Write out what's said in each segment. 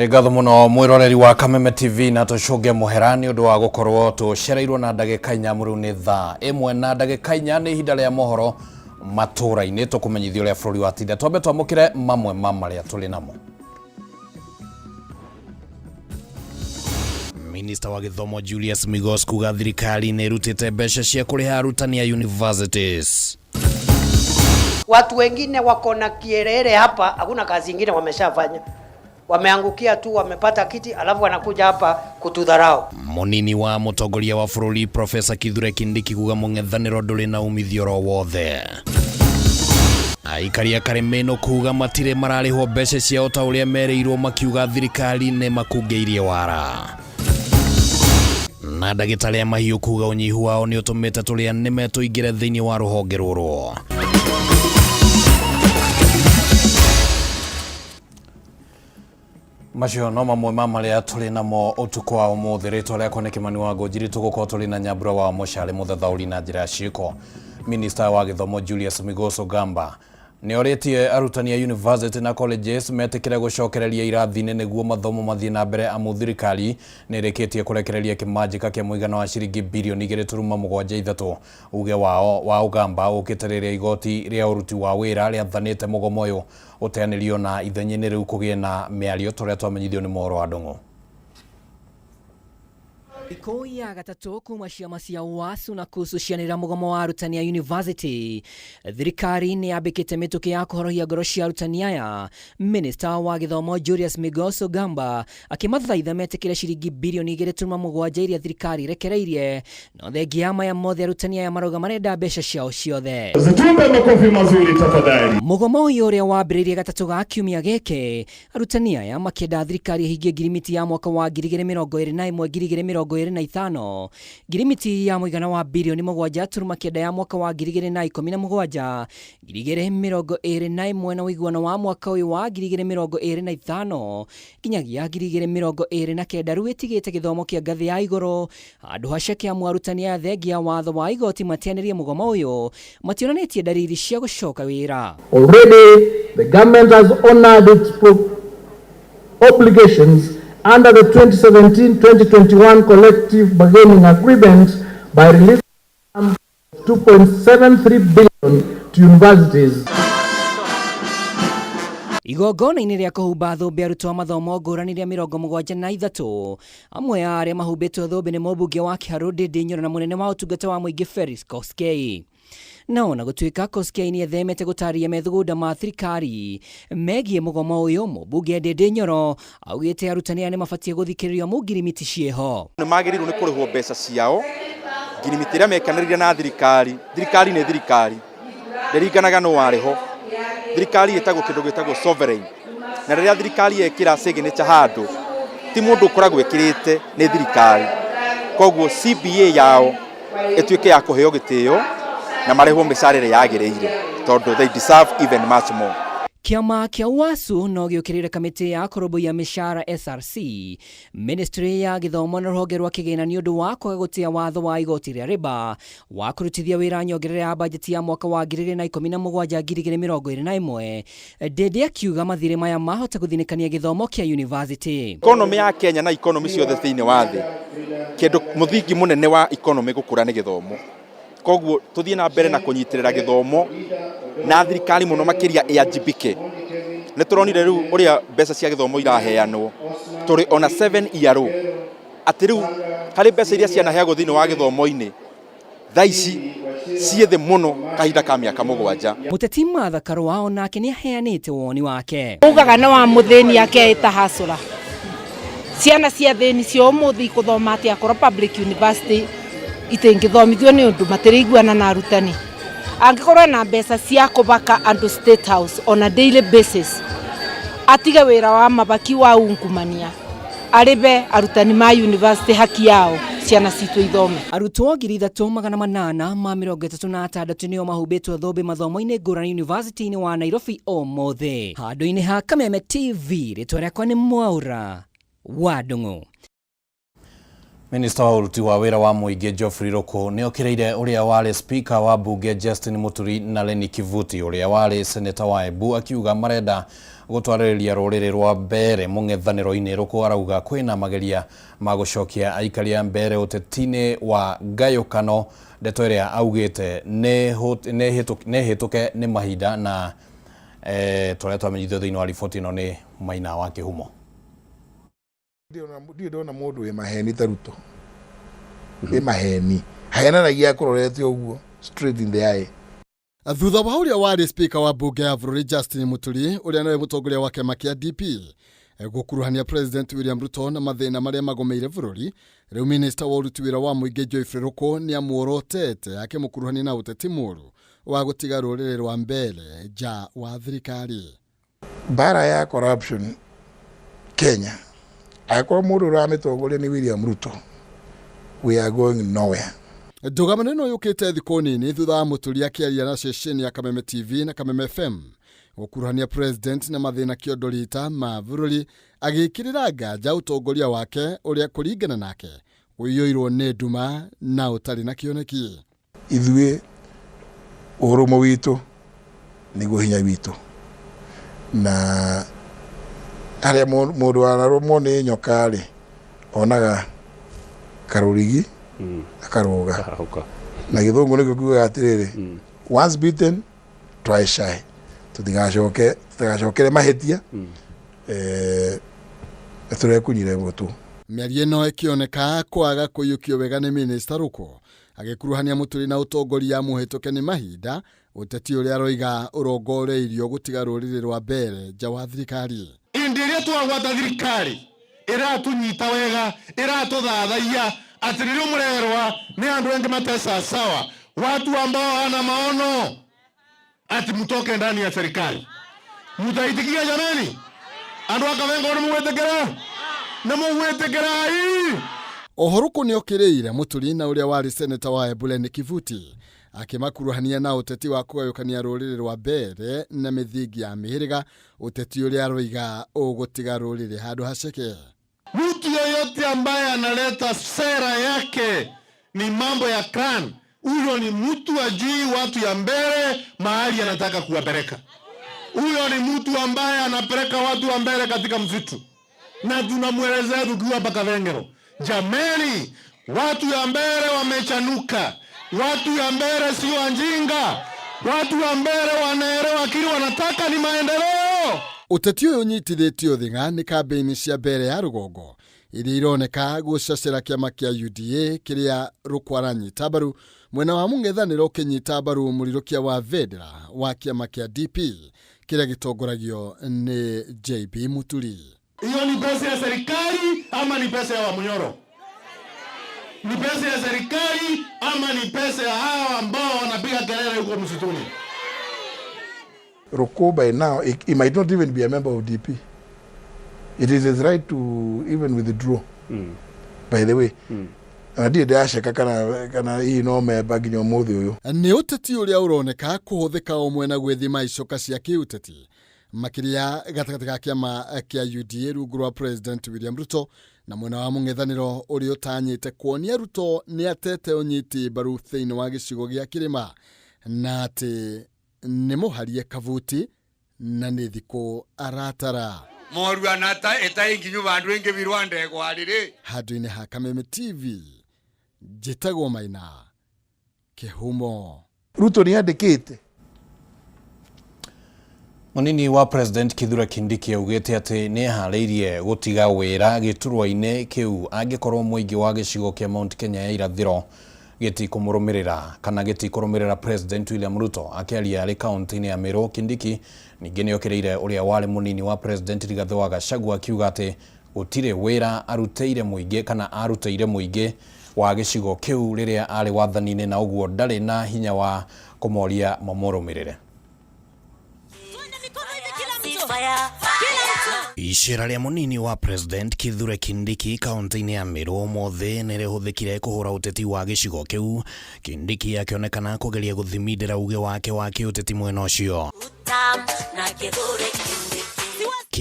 Ngatho muno mwiroreri wa Kameme TV na tucoge muherani undu wa gukorwo tucereirwo na ndagika inya muru ni thaa imwe na ndagika inya ni ihinda ria mohoro matura-ini tukumenyithia uria bururi wa tinda twambe twamukire mamwe maria tuli namo. Minister wa Githomo Julius Migos kuga thirikari ni irutite mbeca cia kuriha arutani ya universities. Watu wengine wako na kierere hapa, hakuna kazi nyingine wameshafanya. Wameangukia tu, wamepata kiti alafu wanakuja hapa kutudharau. Munini wa mutongoria wa bururi Professor Kithure Kindiki kuga mung'ethaniro nduri na umithio ro wothe. Aikari a Karemeno kuga matire mararihwo mbeca ciao ta uria mereirwo makiuga thirikari ne makungeirie wara. Na ndagĩtarĩ a mahiũ kuga unyihu wao ni utumite turia nime tuingire thiini wa ruhonge ruru. Macio no mamwe maria tuli namo utuko wa umuthi. Ritwa riakwa ni Kimani wa Ngũnjiri, tugukorwo tuli na Nyambura wa Mucharĩ muthathaũri na njĩra ciĩko. Minister wa Githomo Julius Migos Ogamba ni oritie arutani ya university na colleges metikire gucokereria irathi-ini niguo mathomo mathie na mbere amu thirikari ni rikitie kurekereria kimanjika kia muigana wa ciringi bilioni 2.73. uge wao wa Ogamba ukitiriria igoti ria uruti wa wira riathanite mugomo uyu uteanirio na ithenyi-ini riu kugie na miario turia twamenyithio ni mohoro wa Ndung'u. Iko ya gatatu kuma ciama cia UASU na kuhusianira mugomo wa arutani ya university. Thirikari ni yambikite mituki ya kuhorohia ngoro cia arutani aya. Minister wa Githomo Julius Migos Ogamba akimathaitha metikire ciringi bilioni 2.7 iria thirikari rekereirie no thengia maya mothe arutani aya marauga marenda mbeca ciao ciothe. Zitumbe makofi mazuri tafadhali. Mugomo uyu uria wambiririe gatatu ga kiumia giki, arutani aya makienda thirikari ihingie ngirimiti ya mwaka wa 2021-2025 ngirimiti ya muigana wa bilioni 7.9 ya mwaka wa 2017, 2021 na wiguano wa mwaka uyu wa 2025 kinyagia 2029 riu itigite githomo kia ngathi ya iguru andu hacekia arutani a thengia watho wa igoti matianirie mugomo uyu mationanitie dalili cia gucoka wira. Already the government has honored its obligations under the 2017-2021 collective bargaining agreement by releasing 2.73 billion to universities. Igongona-inĩ rĩa kũhumba thũmbĩ arutwo a mathomo ngũrani rĩa 73, amwe a arĩa mahumbĩtwo thũmbĩ nĩ mũmbunge wa Kiharu Ndindi Nyoro na mũnene wa ũtungata wa mũingĩ Felix Koskei. No na gũtuĩka Koskei nĩ ethemete gũtarĩria methugunda ma thirikari megiĩ mũgomo ũyũ, mũmbunge Ndindi Nyoro augĩte arutani aya nĩ mabatie gũthikĩrĩrio mu ngirimiti ciĩho. Nĩ magĩrĩirwo nĩ kũrĩhwo mbeca ciao ngirimiti ĩrĩa mekanĩrĩire na thirikari. Thirikari nĩ thirikari, ndĩringanaga no warĩho. Thirikari ĩtagwo kĩndũ gĩtagwo sovereign, na rĩrĩa thirikari ĩkĩra signature handũ ti mũndũ ũkoragwo ĩkĩrĩte nĩ thirikari. Koguo CBA yao ĩtuĩke ya kũheo gĩtĩo na marĩhwo mĩcara ĩrĩa yagĩrĩire tondũ they deserve even much more. Kiama kia UASU no gĩũkĩrĩre kamĩtĩ ya kũrũmbũiya mĩcara SRC, Ministry ya Gĩthomo na rũhonge rwa kĩgĩna nĩ ũndũ wa kwaga gũtĩa watho wa igoti rĩa rĩba wa kũrutithia wĩra nyongerera ya bajeti ya mwaka wa 2017-2021. Ndindi akiuga mathirĩ maya mahota gũthinĩkania gĩthomo kia university. Economy ya Kenya na economy ciothe thĩinĩ wa thĩ, kĩndũ mũthingi mũnene wa economy gũkũra nĩ gĩthomo. Koguo tuthie na mbere na kũnyitĩrĩra gĩthomo na thirikari mũno makĩria ĩanjibike. Nĩ tũronire rĩu ũrĩa mbeca cia gĩthomo iraheanwo tũrĩ ona 7 year old. Atĩ rĩu harĩ mbeca iria cianaheagwo thĩinĩ wa gĩthomo-inĩ thaa ici ciĩ thĩ mũno kahinda ka mĩaka 7. Mũteti Martha Karũa onake nĩ aheanĩte woni wake. Ugaga na wa mũthĩni yake ĩtahacũra. Ciana cia thĩni cio ũmũthĩ gũthoma atĩ akorwo public university itingĩthomithio nĩ ũndũ matĩrĩiguana na arutani. Angĩkorwo na mbeca cia kũbaka andũ State House on a daily basis, atige wĩra wa mabaki wa ungumania, arĩbe arutani ma university haki yao, ciana citũ ithome. Arutwo 3,836 nĩo mahumbĩtwo thũmbĩ mathomo-inĩ ngũrani university-inĩ wa Nairobi ũmũthĩ. Handũ-inĩ ha Kameme TV, rĩtwa rĩakwa nĩ Mwaura wa Ndung'u. Minister wa uruti wa wira wa muingi Geoffrey Ruku ni okireire uria wari speaker wa bunge Justin Muturi na Lenny Kivuti uria wari senator wa Embu akiuga marenda gutwaririria ruriri rwa mbere mung'ethaniro-ini. Ruku arauga kwina mageria ma gucokia aikaria mbere utetini wa ngayukano, ndeto iria augite ne hituke ni mahinda na turia twamenyithio thiini wa riboti ino ni Maina wa Kihumo. Ndio ndona mundu we maheni ta Ruto we maheni haenanagia kurorete uguo straight in the eye. Thutha wa uria wari speaker wa bunge ya bũrũri Justin Muturi uria nowe mutongoria wa kiama kia DP gukuruhania President William Ruto na mathina maria magomeire bũrũri, riu minister wa uruti wira wa muingi Geoffrey Ruku ni amworotete akimukuruhania na uteti muru wa gutiga ruriri rwa mbere ja wa thirikari. Bara ya corruption Kenya akora mundu urametongoria ni William Ruto, we are going nowhere. Ndugamano ino yukite thiko nini thutha wa Muturi akiaria na ceceni ya Kameme TV na Kameme FM gukuruhania president na mathina kiondorita ma bũrũri, agikirira nganja utongoria wake uria kuringana nake uyoirwo ni nduma na utari na kioneki. Ithue urumo witu niguo hinya witu, na aria mundu ararumo ni nyokari onaga karurigi akaruga na githungu niko kuga atiriri once beaten twice shy. Tutigacokere mahetia turekunyire gutu. Miarie no ikioneka kwaga kuyukio wega ni minister Ruku agikuruhania Muturi na utongoria muhituke ni mahinda uteti uria roiga urongoreirio gutiga ruriri rwa mbere ja wa thirikari. Indiria twagwata thirikari iratunyita wega iratuthathaia ati ririo murerwa ni andu engi matesa sawa, watu ambao wana maono ati mutoke ndani ya serikali. Mutaitikia jamani? Andu akavenga ni mugwetekera na mugwetekera hii. Ohoruku ni okireire Muturi na uria wari senator wa Embu Lenny Kivuti akimakuruhania na uteti wa kugayukania ruriri rwa mbere na mithingi ya mihiriga, uteti uria roiga ugutiga ruriri handu haceke. Mtu yoyote ambaye analeta sera yake ni mambo ya clan, huyo ni mtu ajui watu ya mbele mahali anataka kuwapeleka. Huyo ni mtu ambaye anapeleka watu wa mbele katika msitu, na tunamwelezea tukiwa hapa Kavengero, jameni, watu ya mbele wamechanuka, watu ya mbele sio anjinga, watu ya mbele wanaelewa kile wanataka ni maendeleo. Uteti uyu nyitithitio thinga ni kambeni cia mbere ya rugongo iria ironeka gucacira kiama kia UDA kiria Ruku aranyita mbaru mwena wa mung'ethaniro kinyita mbaru murirukia wa Vedra wa kiama kia DP kiria gitongoragio ni JB Muturi. Hiyo ni pesa ya serikali ama ni pesa ya Wamunyoro? Ni pesa ya serikali ama ni pesa ya hawa ambao wanapiga kelele huko msituni? Ruku by now, he might not even be a member of DP. It is his right to even withdraw. By the way, ndiye ndashaka kana hii no memba nginya muthi uyu. Ni uteti uria uroneka kuhuthika umwe na gwithima icoka cia kiuteti makiria gatagati ga kiama kia UDA rungu rwa President William Ruto na mwena wa mung'ethaniro uria utanyite kuonia Ruto ni atete unyiti mbaru thiini wa gicigo gia kirima na ati ni muharie kavuti na ni thiko aratara moru anata etainginyu bandu engi birwande gwarire handu-ini ha Kameme TV jitagwo Maina Kihumo. Ruto ni andikite. Munini wa President Kithure Kindiki augite ati ni hariirie gutiga wira giturwa-ini kiu angikorwo muingi wa gicigo kia Mount Kenya ya irathiro giti kumurumirira kana giti kurumirira President William Ruto. Akiaria ari kaunti-ini ya Meru, Kindiki ningi ni okireire uria wari munini wa President Rigathi wa Gachagua akiuga ati gutire wira aruteire muingi kana aruteire muingi wa gicigo kiu riria ari wathani-ini na uguo ndari na hinya wa kumoria mamurumirire. Icera ria munini wa President Kithure Kindiki kaunti-ini ya Meru mothe nirihuthikire kuhura uteti wa gicigo kiu, Kindiki akionekana kugeria guthimindira uge wake wa kiuteti mwena ucio.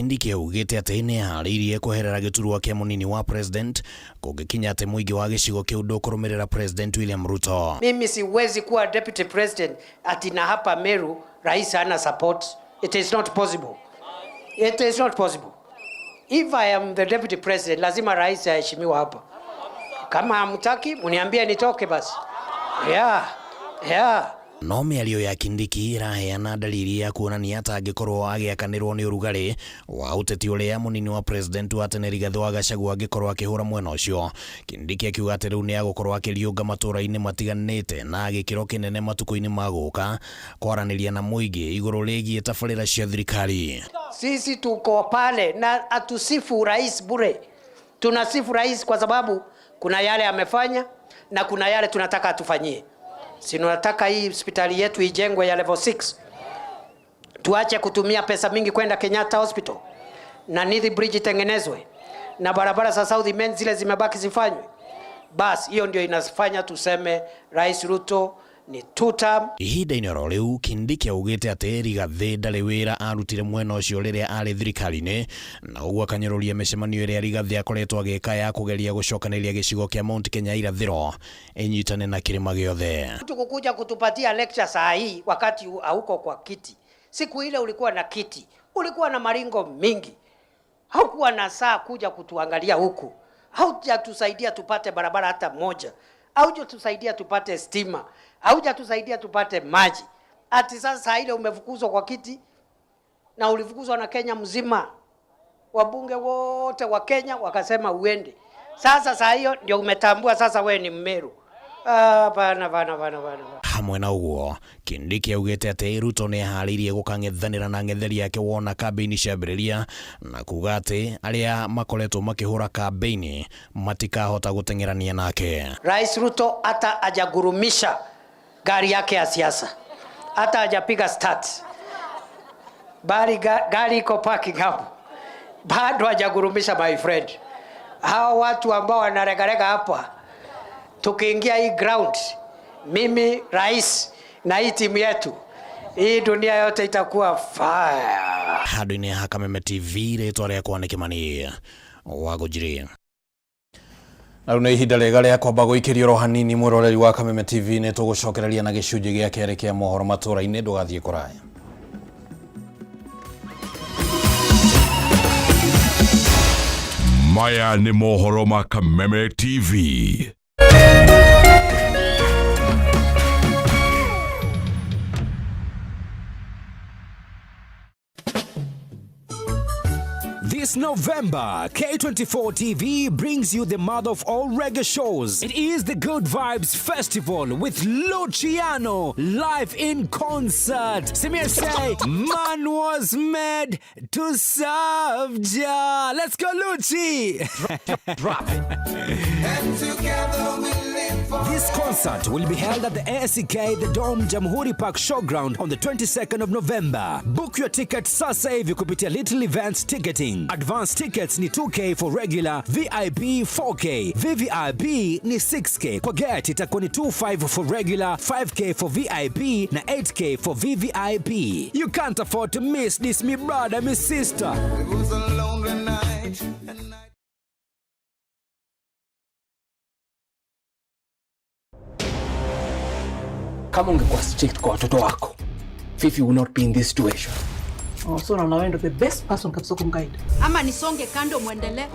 Kindiki augite ati ni haririe kweherera giturwa kia munini wa president kugikinya ati muigi wa gicigo kiu ndukurumirira President William Ruto. Mimi siwezi kuwa deputy president ati na hapa Meru rais hana support. It is not possible. It is not possible. If I am the deputy president, lazima rais aheshimiwa hapa. Kama hamtaki muniambie nitoke basi. Yeah. No mĩario ya Kindiki iraheana dalili ya kuonania ata angikorwo agiakanirwo ni urugari wa uteti uria munini wa president wa tene Rigathi wa Gachagua angikorwo akihura mwena ucio. Kindiki akiuga ati riu ni agukorwo akiriunga matura-ini matiganite na gikiro kinene matuko-ini maguka kwaraniria na muingi iguru rigie tabarira cia thirikari. Sisi tuko pale na atusifu rais bure. Tunasifu rais kwa sababu kuna yale amefanya na kuna yale tunataka atufanyie. Sinataka hii hospitali yetu ijengwe ya level 6. Tuache kutumia pesa mingi kwenda Kenyatta Hospital. Na Nithi Bridge itengenezwe. Na barabara za South Main zile zimebaki zifanywe. Bas, hiyo ndio inafanya tuseme Rais Ruto ni tutam. Ihinda-inĩ oro riu Kindiki augite ati Rigathi ndari wira arutire mwena ucio riria ari thirikari-ini na uguo akanyeruria micemanio iria Rigathi akoretwo agika ya kugeria gucokaniria gicigo kia Mount Kenya irathiro enyitane na kirima giothe. Tukukuja kutupatia lecture saa hii wakati hauko kwa kiti. Siku ile ulikuwa na kiti, ulikuwa na maringo mingi. Haukuwa na saa kuja kutuangalia huku. Haujatusaidia tupate barabara hata moja. Haujatusaidia tupate stima. Haujatusaidia tupate maji. Ati sasa ile umefukuzwa kwa kiti na ulifukuzwa na Kenya mzima. Wabunge wote wa Kenya wakasema uende. Sasa hiyo ndio umetambua sasa wewe ni Mmeru. Bana. Hamwe na uguo Kindiki augite ati Ruto ni aharirie gukang'ethanira na ng'etheri yake wona kambeini ciambiriria na kuga ati aria makoretwo makihura kambeini matikahota guteng'erania nake. Rais Ruto hata hajagurumisha gari yake ya siasa, hata hajapiga start, bali gari iko parking hapo, bado hajagurumisha my friend. Hao watu ambao wanaregarega hapa, tukiingia hii ground, mimi rais na hii timu yetu, hii dunia yote itakuwa fire. Handũ-inĩ ha Kameme TV rĩtwa rĩakwa nĩ Kĩmani Wangũnjiri. Na rĩu nĩ ihinda rĩega rĩa kwamba gũikĩrio ro hanini mwĩroreri wa Kameme TV nĩ tũgũcokereria na gĩcunjĩ gĩa kerĩ kĩa mohoro matũra-inĩ, ndũgathiĩ kũraya. Maya nĩ mohoro ma Kameme TV. This November, K24 TV brings you the mother of all reggae shows. It is the Good Vibes Festival with Luciano live in concert. Samir say, man was made to serve Jah. Let's go, Luci! Drop it. And together we live for this concert will be held at the ASK The Dome Jamhuri Park Showground on the 22nd of November. Book your ticket sasa hivi kupitia Little Events Ticketing. Advance tickets ni 2K for regular, VIP 4K, VVIP ni 6K. Kwa get itakuwa ni 25 for regular, 5K for VIP na 8K for VVIP. You can't afford to miss this, me brother, me sister. It was a lonely night. Kama ungekuwa strict kwa watoto wako, Fifi will not be in this situation. Oh, so now we're the best person kabisa kumguide. Ama nisonge kando muendelee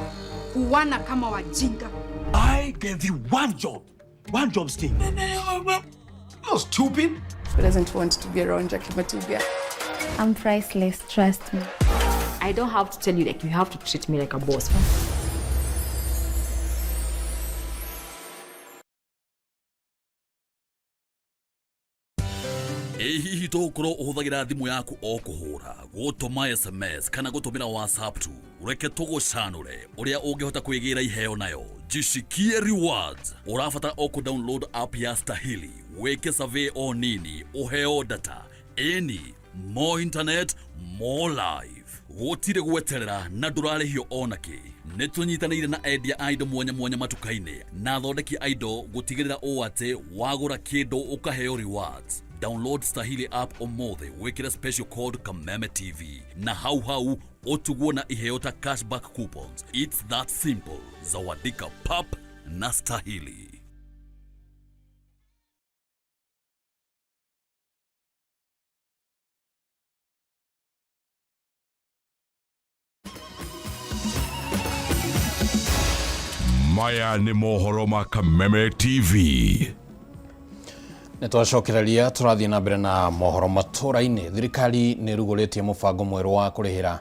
kuwana kama wajinga. I gave you one job. One job, Steve. You're stupid. Who doesn't want to be around Jackie Matuga? I'm priceless, trust me. I don't have to tell you, like, you have to treat me like a boss. Hihi tokorwo uhuthagira thimu yaku o kuhura gutuma SMS kana gutumira WhatsApp tu ureke tugucanure uria ungihota kwigira iheo nayo Jishikie Rewards. Urabatara o ku download app ya Stahili, weke survey o nini, uheo data any more internet more life. Gutire gweterera na ndurarihio onaki. Nĩtũnyitanĩire na endia indo mwanya matuka-inĩ na thondeki indo gutigirira o ate wagura kindu ukaheo rewards. Download Stahili app omothe wekira special code Kameme TV na hau otuguo na iheota cashback coupons. It's that simple. Zawadika pap na Stahili. Maya ni mohoro ma Kameme TV. Nitwacokereria turathie na mbere na mohoro matũra-inĩ. Thirikari nĩ rugũrĩtie mũbango mwerũ wa kũrĩhĩra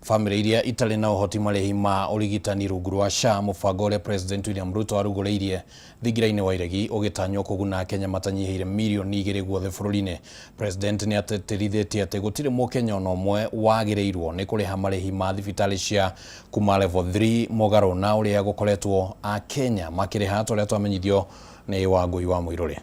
famĩlĩ iria itarĩ na ũhoti marĩhi ma ũrigitani rungu rwa SHA. Mũbango ũrĩa President William Ruto arugũrĩirie thingira-inĩ wa iregi ũgĩtanywo kũguna Kenya matanyihĩire mirioni 2 guothe bũrũri-inĩ. President nĩ atĩtĩrithĩtie atĩ gũtirĩ mũkenya ona ũmwe wagĩrĩirwo nĩ kũrĩha marĩhi ma thibitarĩ cia kuma level 3 mũgarũ na ũrĩa gũkoretwo a Kenya makĩrĩha tũrĩa twamenyithio nĩ Wangũi wa Mũirũrĩ.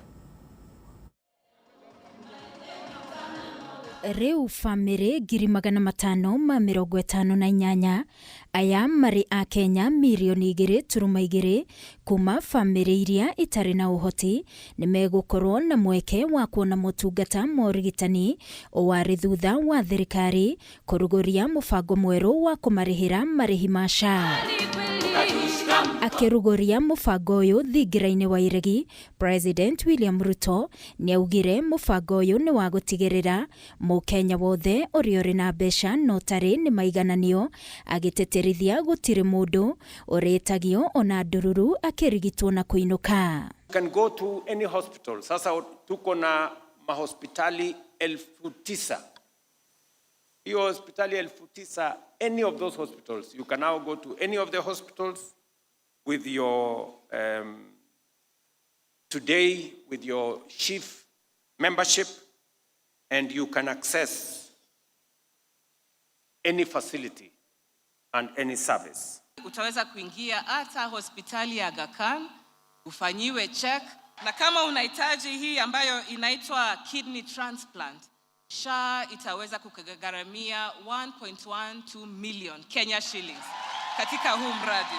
Rĩu famĩlĩ 558 aya marĩ a Kenya mirioni 2.2 kuma famĩlĩ iria itarĩ na ũhoti nĩ megũkorwo na mweke wa kuona motungata ma ũrigitani warĩ thutha wa thirikari kũrugũria mũbango mwerũ wa kũmarĩhĩra marĩhi ma SHA. Akĩrugũria mũbango ũyũ thingira-inĩ wa iregi, President William Ruto nĩ augire mũbango ũyũ nĩ wa gũtigĩrĩra mũkenya wothe ũrĩa ũrĩ na mbeca no tarĩ nĩ maigananio, agĩtĩtĩrithia gũtirĩ mũndũ ũrĩtagio ona ndururu akĩrigitwo na kũinũka. You can go to any hospital. Sasa tuko na mahospitali 9,000. Hiyo hospitali 9,000, any of those hospitals, you can now go to any of the hospitals with your today with your chief membership, and you can access any facility and any service. Utaweza kuingia hata hospitali ya Aga Khan ufanyiwe check, na kama unahitaji hii ambayo inaitwa kidney transplant, SHA itaweza kukugharamia 1.12 million Kenya shillings katika huu mradi.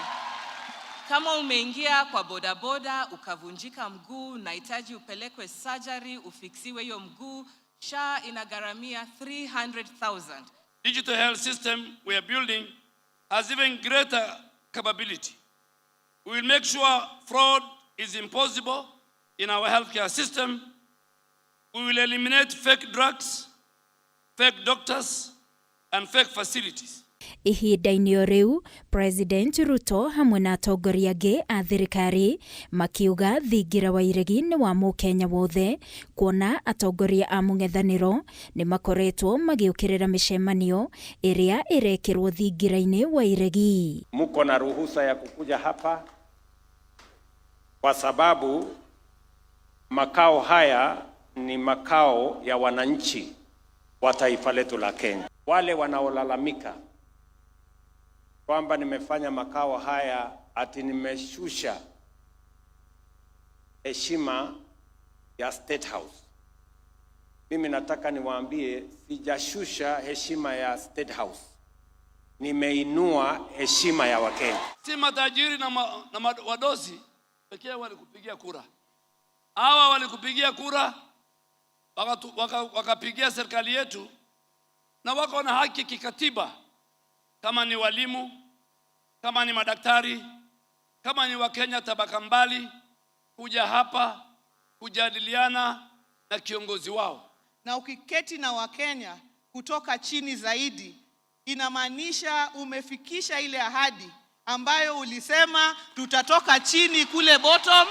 Kama umeingia kwa bodaboda ukavunjika mguu, unahitaji upelekwe surgery ufiksiwe hiyo mguu, SHA inagharamia 300,000. Digital health system we are building has even greater capability. We will make sure fraud is impossible in our healthcare system. We will eliminate fake drugs, fake doctors, and fake facilities. Ihinda-inĩ o rĩu, President Ruto hamwe na atongoria angĩ a thirikari makiuga thingira wa iregi nĩ wa mũkenya wothe, kuona atongoria a mũng'ethanĩro nĩ makoretwo magĩũkĩrĩra mĩcemanio ĩrĩa ĩrekĩrwo thingira-inĩ wa iregi. Muko na ruhusa ya kukuja hapa kwa sababu makao haya ni makao ya wananchi wa taifa letu la Kenya. Wale wanaolalamika kwamba nimefanya makao haya ati nimeshusha heshima ya State House, mimi nataka niwaambie sijashusha heshima ya State House, nimeinua heshima ya Wakenya. Si matajiri na wadosi pekee walikupigia kura. Hawa walikupigia kura wakapigia serikali yetu, na wako na haki kikatiba, kama ni walimu, kama ni madaktari, kama ni Wakenya tabaka mbali, kuja hapa kujadiliana na kiongozi wao. Na ukiketi na Wakenya kutoka chini zaidi, inamaanisha umefikisha ile ahadi ambayo ulisema tutatoka chini kule bottom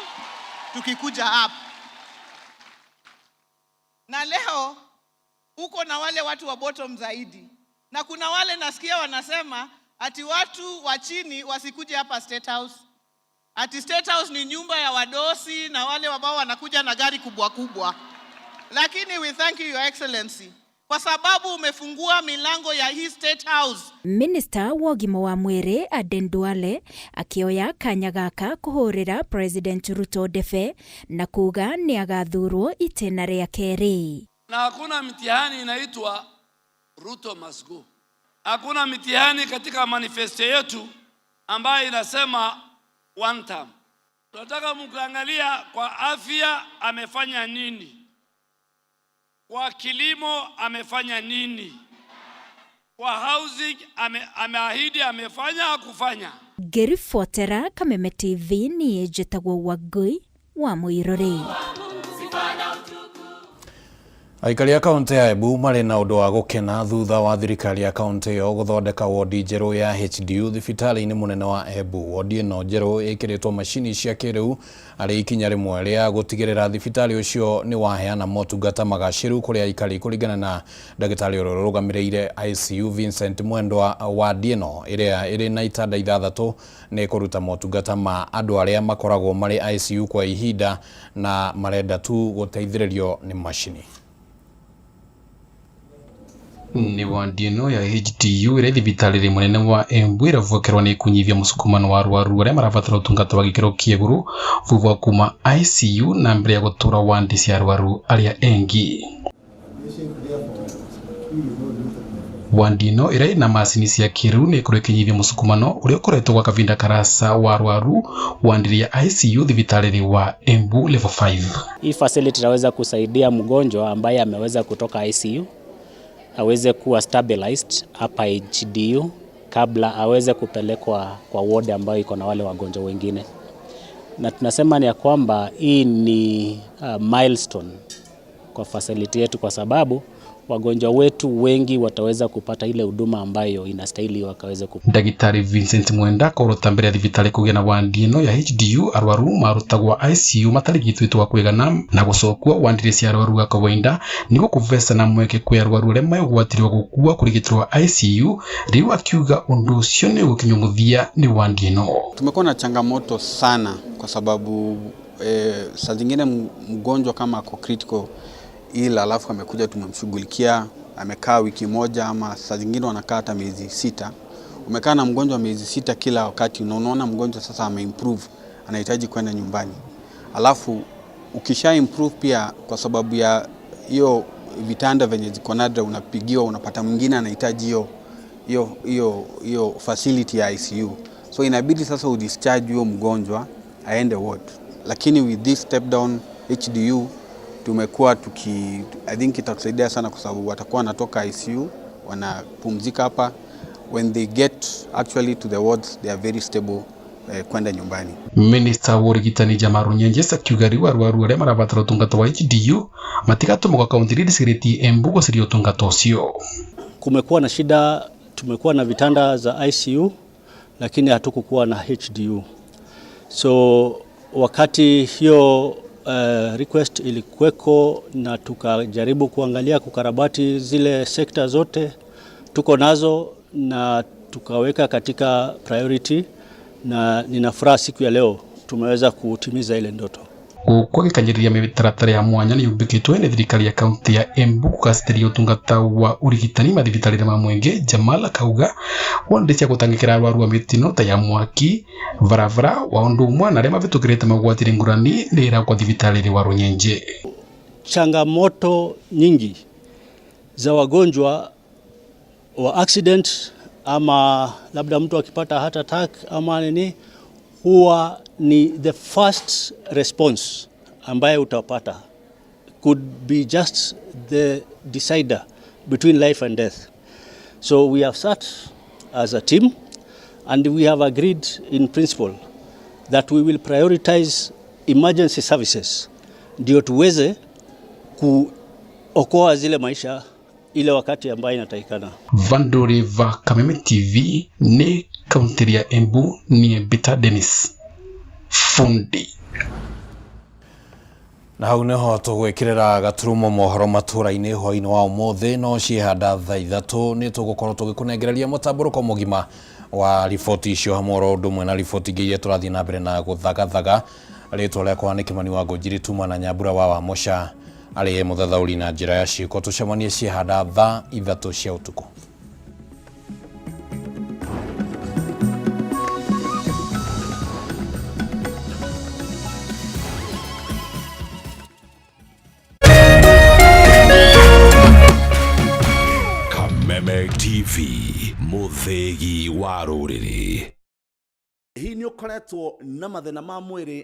tukikuja hapa. Na leo uko na wale watu wa bottom zaidi, na kuna wale nasikia wanasema ati watu wa chini wasikuje hapa State House. Ati State House ni nyumba ya wadosi na wale ambao wanakuja na gari kubwa kubwa. Lakini we thank you, Your Excellency, kwa sababu umefungua milango ya hii State House. Minister wa ũgima wa mwĩrĩ Aden Duale akioya kanya gaka kũhũrĩra President Ruto ndebe na kuga nĩ agathurwo itena rĩa kerĩ. Na hakuna mitihani inaitwa Ruto must go. Hakuna mitihani katika manifesto yetu ambayo inasema one term. Tunataka mkaangalia kwa afya amefanya nini, Kwa kilimo amefanya nini? Kwa housing ameahidi amefanya hakufanya? Ngĩribotera Kameme TV niĩ njĩtagwo Wangui wa Mũirũrĩ. Aikari a kaunti ya Embu marĩ na ũndũ wa gũkena thutha wa thirikari ya kaunti ĩyo gũthondeka wodi njerũ ya HDU thibitarĩ-inĩ mũnene wa Embu. Wodi ĩno njerũ ĩkĩrĩtwo macini cia kĩrĩu arĩ ikinya rĩmwe rĩa gũtigĩrĩra thibitarĩ ũcio nĩ waheana motungata magacĩru kũrĩ aikari kũringana na ndagĩtarĩ ũrĩa ũrũgamĩrĩire ICU Vincent Mwendwa. Wodi ĩno ĩrĩa ĩrĩ na itanda 6 nĩ kũruta motungata ma andũ arĩa makoragwo marĩ ICU kwa ihinda na marenda tu gũteithĩrĩrio nĩ macini. Ni wodi ĩno ya HDU ĩrĩ thibitarĩ mũnene wa Embu ĩravokerwo nĩ kunyivia mũsukumano wa arwaru arĩa marabatara ũtungata wa gĩkĩro kĩa igũrũ thutha wa kuma ICU na mbere ya gũtũra wandi cia arwaru arĩa engi. Wandi ĩno ĩrĩ na macini cia kĩrĩu nĩ kũrekenyithia mũsukumano ũrĩa ũkoretwo gwa kavinda karasa wa arwaru wandi ya ICU thibitarĩ wa Embu level 5. Hii facility inaweza kusaidia mgonjwa ambaye ameweza kutoka ICU aweze kuwa stabilized hapa HDU kabla aweze kupelekwa kwa ward ambayo iko na wale wagonjwa wengine. Na tunasema ni ya kwamba hii ni milestone kwa facility yetu kwa sababu wagonjwa wetu wengi wataweza kupata ile huduma ambayo inastahili wakaweze kupata. Ndagitari Vincent Mwenda korota mbere ya thibitarĩ kũgĩa na wandi ĩno ya HDU arwaru marutagwo ICU matarigitwĩtwo kwĩgana na gũcokwo wandi cia arwaru ga kawaida nĩguo kũvesa na mweke kwĩ arwaru arĩa megũgwatirwo gũkua kũrigitĩrwo ICU. Rĩu akiuga ũndũ ũcio nĩ ũgũkinywo mũthia nĩ wandi ĩno. Tumekuwa na changamoto sana kwa sababu saa zingine mgonjwa kama ako critical ila alafu amekuja tumemshughulikia amekaa wiki moja ama saa zingine wanakaa hata miezi 6. Umekaa na mgonjwa miezi 6 kila wakati unaona mgonjwa sasa ameimprove anahitaji kwenda nyumbani. Alafu ukisha improve pia kwa sababu ya hiyo vitanda venye ziko nadra unapigiwa unapata mwingine anahitaji hiyo facility ya ICU. So inabidi sasa udischarge huyo mgonjwa aende ward. Lakini with this step down HDU tumekuwa I think itatusaidia sana kwa sababu watakuwa wanatoka ICU wanapumzika hapa. When they get actually to the wards they are very stable kwenda nyumbani. Minister wa urigitani Jamaru Nyenjesa akiuga riu arwaru arĩa marabatara ũtungata wa HDU matigatũmwo kwa kaunti district Embu gũcaria ũtungata ũcio. Kumekuwa na shida, tumekuwa na vitanda za ICU lakini hatukukuwa na HDU. So wakati hiyo request ilikuweko na tukajaribu kuangalia kukarabati zile sekta zote tuko nazo na tukaweka katika priority, na ninafuraha siku ya leo tumeweza kutimiza ile ndoto. Kwa gĩkanjĩrĩria mĩtaratara ya mwanya nĩ yũmbĩkĩtwo nĩ thirikari ya kaunti ya Embu kũgacĩrithia ũtungata wa ũrigitani mathibitarĩ ma mwenge. Jamal akauga wandi cia gũtangĩkĩra arwaru a mĩtino ta ya mwaki varavara wa ũndũ ũmwe na arĩa mavĩtũkĩrĩte magwatĩre ngũrani nĩ ĩra kwa thibitarĩ wa Runyenje. Changamoto nyingi za wagonjwa wa accident ama labda mtu akipata heart attack ama nini, huwa ni the first response ambaye utapata could be just the decider between life and death. So we have sat as a team and we have agreed in principle that we will prioritize emergency services ndio tuweze kuokoa zile maisha ile wakati ambayo inatakikana. Vandore va Kameme TV ni kaunti ya Embu ni Bita Dennis Fundi. Na hau neho tũgwĩkĩrĩra gaturumo mohoro matũra-inĩ hwaĩ-inĩ wa ũmũthĩ, no ciĩhanda thaa 3 nĩ tũgũkorwo tũgĩkũnengereria mũtambũrũko mũgima wa riboti icio hamwe oro ũndũ ũmwe na riboti ingĩ iria tũrathiĩ na mbere na gũthagathaga. Rĩtwa rĩakwa nĩ Kĩmani wa Ngũnjiri Tuma na Nyambura wa Mocha arĩ mũthathaũri na njĩra ya ciĩko. Tũcemanie ciĩhanda thaa 3 cia ũtukũ. Kameme TV, mũthĩgi wa rũrĩrĩ. Hii nĩ ũkoretwo na mathĩna ma mwĩrĩ